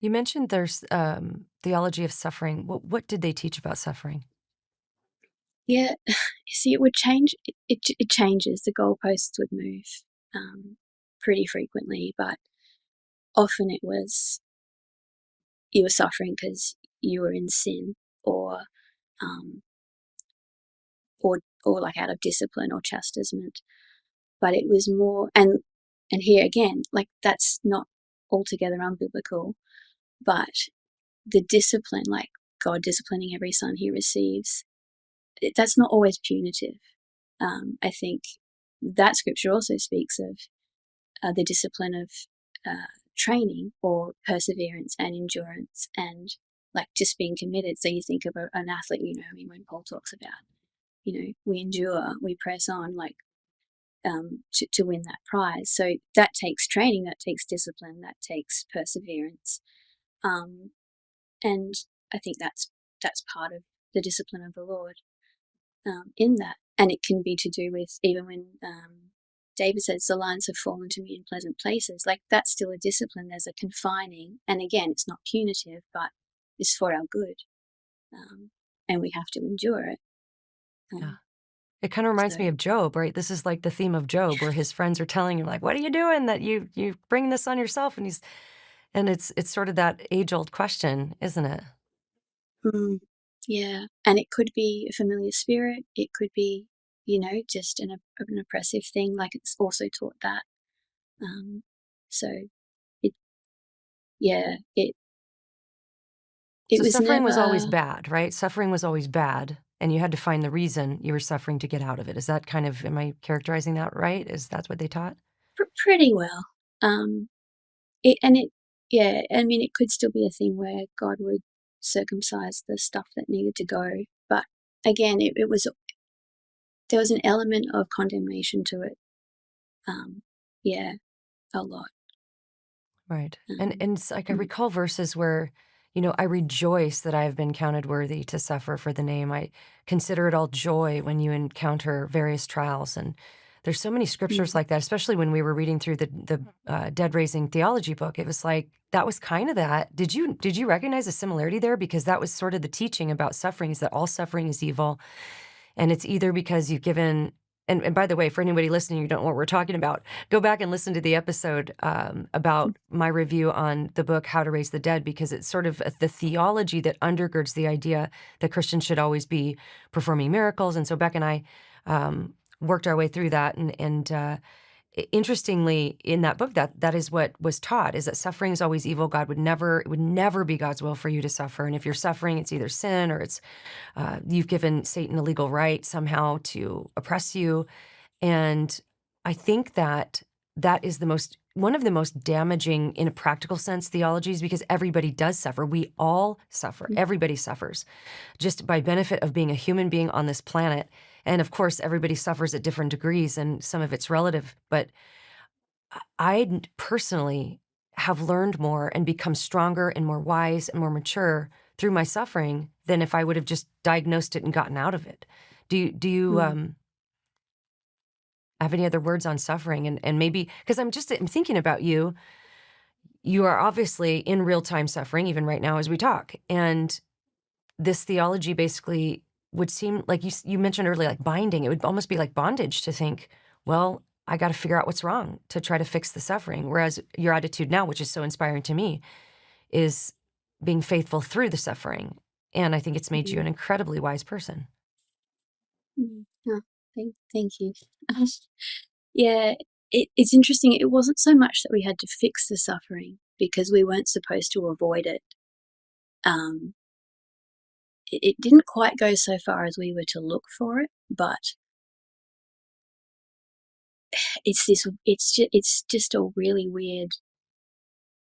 You mentioned there's theology of suffering. What did they teach about suffering? Yeah, you see, it would change. It changes. The goalposts would move um, pretty frequently, but often it was you were suffering because you were in sin, or um, or like out of discipline or chastisement. But it was more, and here again, like that's not altogether unbiblical, but the discipline, like God disciplining every son He receives, that's not always punitive. I think that scripture also speaks of the discipline of training or perseverance and endurance and like just being committed. So you think of an athlete, I mean, when Paul talks about, we endure, we press on, like to win that prize. So that takes training, that takes discipline, that takes perseverance, um, and I think that's part of the discipline of the Lord in that. And it can be to do with even when David says the lines have fallen to me in pleasant places. Like that's still a discipline. There's a confining, and again, it's not punitive, but it's for our good, and we have to endure it. Yeah. Um, It kind of reminds so me of Job, right? This is like the theme of Job, where his friends are telling him, like, "What are you doing? That you bring this on yourself?" And it's sort of that age old question, isn't it? mm, yeah, and it could be a familiar spirit. It could be, just an oppressive thing. Like it's also taught that. Um, so it, yeah, it So was suffering was always never bad, right? Suffering was always bad, and you had to find the reason you were suffering to get out of it. Is that kind of, am I characterizing that right? Is that what they taught? pretty well. Um, it and it, yeah. I mean, it could still be a thing where God would circumcise the stuff that needed to go, but again, it was there was an element of condemnation to it. Um, yeah, a lot. Right. Um, And it's like I mm, recall verses where, I rejoice that I have been counted worthy to suffer for the name. I consider it all joy when you encounter various trials. And there's so many scriptures mm, like that, especially when we were reading through the Dead Raising Theology book. It was like that was kind of that. Did you recognize a similarity there? Because that was sort of the teaching about suffering, is that all suffering is evil, and it's either because you've given, and by the way, for anybody listening, you don't know what we're talking about, go back and listen to the episode about my review on the book How to Raise the Dead, because it's sort of the theology that undergirds the idea that Christians should always be performing miracles. And so Beck and I worked our way through that, and interestingly, in that book, that is what was taught, is that suffering is always evil. God would never, it would never be God's will for you to suffer. And if you're suffering, it's either sin, or it's you've given Satan a legal right somehow to oppress you. And I think that that is one of the most damaging, in a practical sense, theologies, because everybody does suffer. We all suffer. mm, Everybody suffers just by benefit of being a human being on this planet. And of course, everybody suffers at different degrees, and some of it's relative. But I personally have learned more and become stronger and more wise and more mature through my suffering than if I would have just diagnosed it and gotten out of it. Do you mm, have any other words on suffering? And maybe because I'm thinking about you. You are obviously in real time suffering, even right now as we talk. And this theology basically would seem like you mentioned earlier, like binding. It would almost be like bondage to think, well, I got to figure out what's wrong to try to fix the suffering. Whereas your attitude now, which is so inspiring to me, is being faithful through the suffering. And I think it's made you mm, an incredibly wise person. oh, thank you. Yeah, it's interesting. It wasn't so much that we had to fix the suffering because we weren't supposed to avoid it. Um, it didn't quite go so far as we were to look for it, but it's just a really weird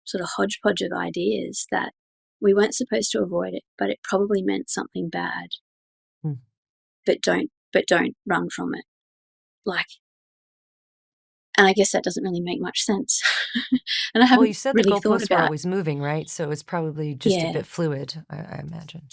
sort of hodgepodge of ideas that we weren't supposed to avoid it, but it probably meant something bad. Hmm. But don't run from it. Like, and I guess that doesn't really make much sense. And I Well, you haven't said the really thought goalposts were about, always moving, right? So it's probably just a yeah, bit fluid, I imagine.